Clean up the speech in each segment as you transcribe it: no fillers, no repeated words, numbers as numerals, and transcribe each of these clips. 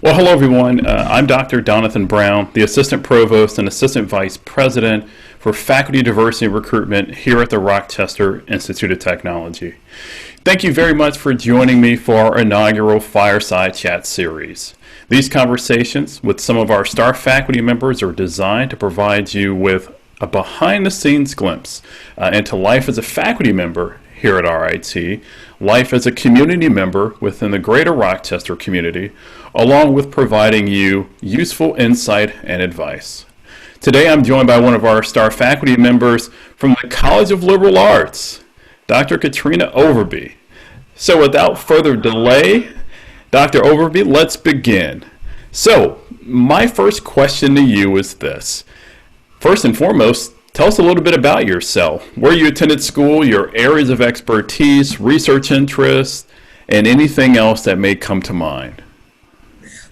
Well, hello everyone. I'm Dr. Donathan Brown, the Assistant Provost and Assistant Vice President for Faculty Diversity and Recruitment here at the Rochester Institute of Technology. Thank you very much for joining me for our inaugural Fireside Chat series. These conversations with some of our star faculty members are designed to provide you with a behind-the-scenes glimpse into life as a faculty member here at RIT, life as a community member within the greater Rochester community, along with providing you useful insight and advice. Today I'm joined by one of our star faculty members from the College of Liberal Arts, Dr. Katrina Overby. So without further delay, Dr. Overby, let's begin. So my first question to you is this. First and foremost, tell us a little bit about yourself, where you attended school, your areas of expertise, research interests, and anything else that may come to mind.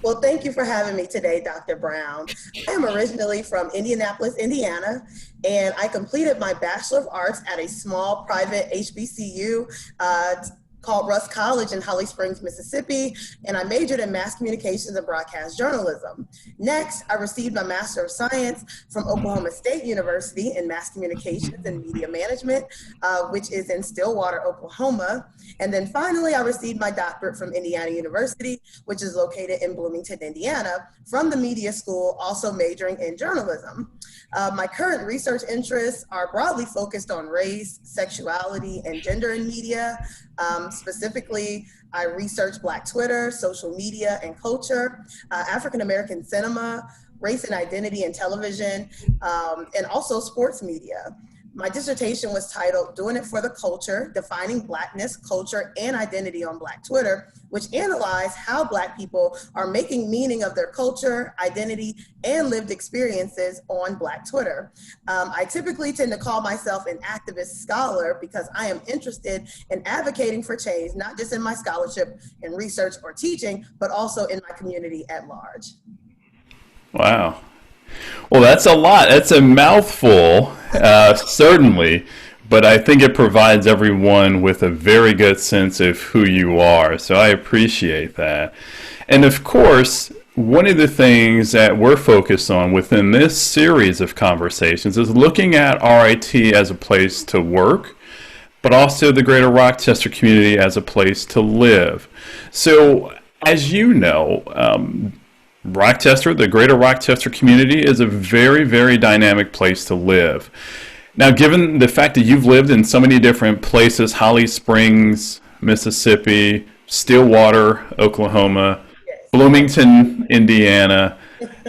Well, thank you for having me today, Dr. Brown. I am originally from Indianapolis, Indiana, and I completed my Bachelor of Arts at a small private HBCU called Russ College in Holly Springs, Mississippi, and I majored in mass communications and broadcast journalism. Next, I received my Master of Science from Oklahoma State University in mass communications and media management, which is in Stillwater, Oklahoma. And then finally, I received my doctorate from Indiana University, which is located in Bloomington, Indiana, from the media school, also majoring in journalism. My current research interests are broadly focused on race, sexuality, and gender in media. Specifically, I research Black Twitter, social media and culture, African-American cinema, race and identity in television, and also sports media. My dissertation was titled Doing It for the Culture, Defining Blackness, Culture, and Identity on Black Twitter, which analyzed how Black people are making meaning of their culture, identity, and lived experiences on Black Twitter. I typically tend to call myself an activist scholar because I am interested in advocating for change, not just in my scholarship and research or teaching, but also in my community at large. Wow. Well, that's a lot. That's a mouthful, certainly, but I think it provides everyone with a very good sense of who you are, so I appreciate that. And of course, one of the things that we're focused on within this series of conversations is looking at RIT as a place to work, but also the greater Rochester community as a place to live. So, as you know, Rochester, the greater Rochester community, is a very, very dynamic place to live. Now, given the fact that you've lived in so many different places, Holly Springs, Mississippi, Stillwater, Oklahoma, Bloomington, Indiana,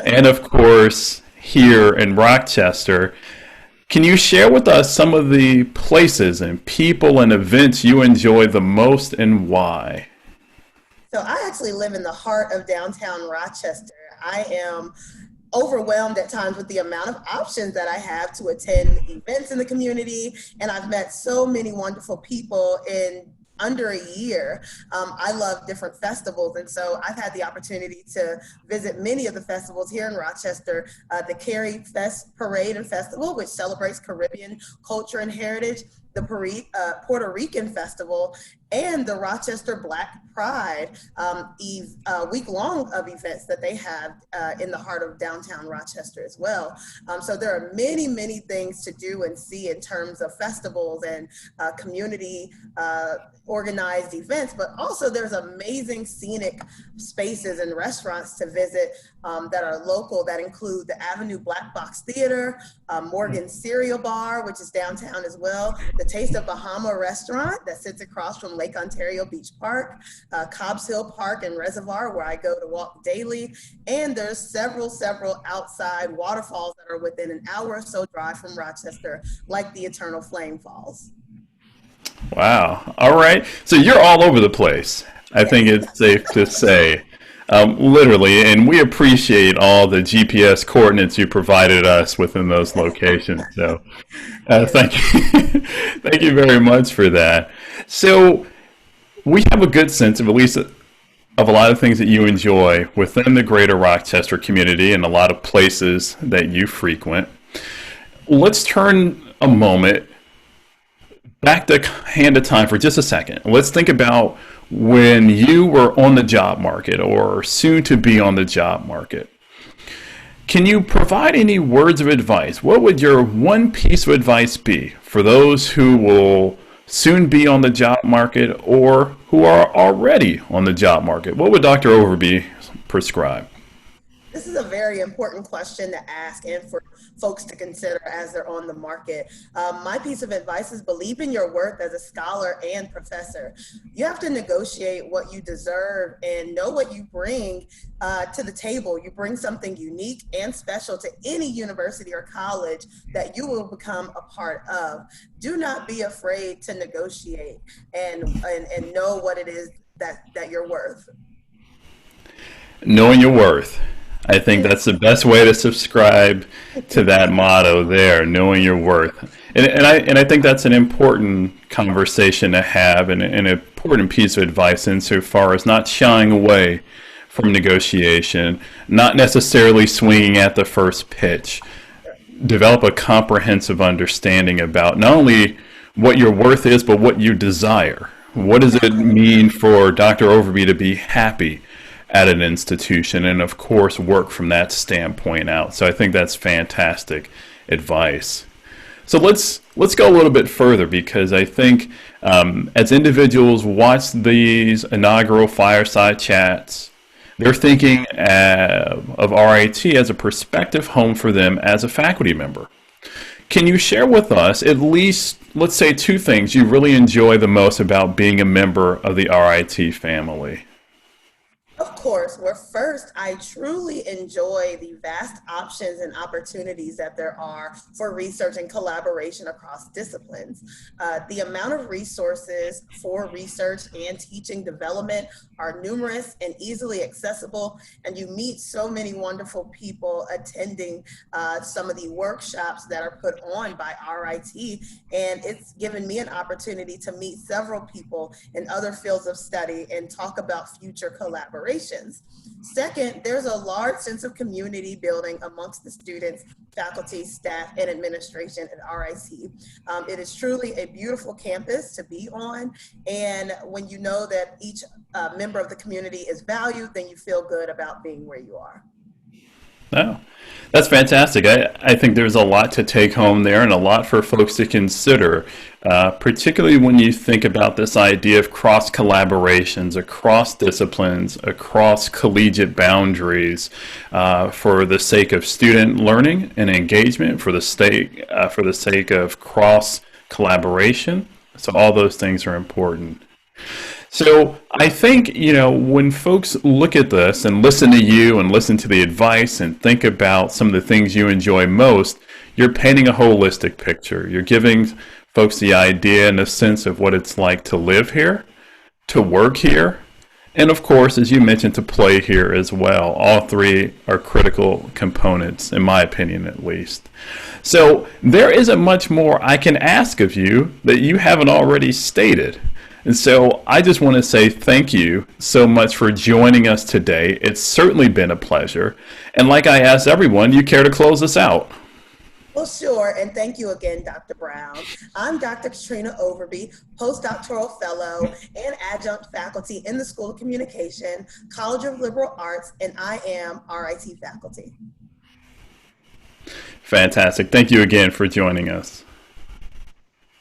and of course, here in Rochester, can you share with us some of the places and people and events you enjoy the most and why? So I actually live in the heart of downtown Rochester. I am overwhelmed at times with the amount of options that I have to attend events in the community, and I've met so many wonderful people in under a year. I love different festivals, and so I've had the opportunity to visit many of the festivals here in Rochester. The Cary Fest Parade and Festival, which celebrates Caribbean culture and heritage, the Puerto Rican Festival, and the Rochester Black Pride week-long of events that they have in the heart of downtown Rochester as well. So there are many, many things to do and see in terms of festivals and community organized events, but also there's amazing scenic spaces and restaurants to visit that are local, that include the Avenue Black Box Theater, Morgan Cereal Bar, which is downtown as well, the Taste of Bahama restaurant that sits across from Lake Ontario Beach Park, Cobbs Hill Park and Reservoir, where I go to walk daily, and there's several outside waterfalls that are within an hour or so drive from Rochester, like the Eternal Flame Falls. Wow. All right. So you're all over the place, I think it's safe to say. Literally, and we appreciate all the GPS coordinates you provided us within those locations. So thank you. Thank you very much for that. So we have a good sense of at least of a lot of things that you enjoy within the greater Rochester community and a lot of places that you frequent. Let's turn a moment back the hand of time for just a second. Let's think about when you were on the job market or soon to be on the job market, can you provide any words of advice? What would your one piece of advice be for those who will soon be on the job market or who are already on the job market? What would Dr. Overby prescribe? This is a very important question to ask and for folks to consider as they're on the market. My piece of advice is believe in your worth as a scholar and professor. You have to negotiate what you deserve and know what you bring to the table. You bring something unique and special to any university or college that you will become a part of. Do not be afraid to negotiate and know what it is that you're worth. Knowing your worth. I think that's the best way to subscribe to that motto there, knowing your worth. And I think that's an important conversation to have and an important piece of advice insofar as not shying away from negotiation, not necessarily swinging at the first pitch. Develop a comprehensive understanding about not only what your worth is, but what you desire. What does it mean for Dr. Overby to be happy at an institution, and of course work from that standpoint out. So I think that's fantastic advice. So let's go a little bit further, because I think as individuals watch these inaugural fireside chats, they're thinking of RIT as a prospective home for them as a faculty member. Can you share with us at least, let's say, two things you really enjoy the most about being a member of the RIT family? Of course. Well, first, I truly enjoy the vast options and opportunities that there are for research and collaboration across disciplines. The amount of resources for research and teaching development are numerous and easily accessible, and you meet so many wonderful people attending some of the workshops that are put on by RIT, and it's given me an opportunity to meet several people in other fields of study and talk about future collaborations. Second, there's a large sense of community building amongst the students, faculty, staff, and administration at RIT. It is truly a beautiful campus to be on, and when you know that each member of the community is valued, then you feel good about being where you are. No, that's fantastic. I think there's a lot to take home there and a lot for folks to consider, particularly when you think about this idea of cross collaborations across disciplines, across collegiate boundaries, for the sake of student learning and engagement, for the sake of cross collaboration. So all those things are important. So I think, when folks look at this and listen to you and listen to the advice and think about some of the things you enjoy most, you're painting a holistic picture. You're giving folks the idea and a sense of what it's like to live here, to work here, and of course, as you mentioned, to play here as well. All three are critical components, in my opinion at least. So there isn't much more I can ask of you that you haven't already stated. And so I just want to say thank you so much for joining us today. It's certainly been a pleasure. And like I asked everyone, you care to close us out? Well, sure, and thank you again, Dr. Brown. I'm Dr. Katrina Overby, postdoctoral fellow and adjunct faculty in the School of Communication, College of Liberal Arts, and I am RIT faculty. Fantastic. Thank you again for joining us.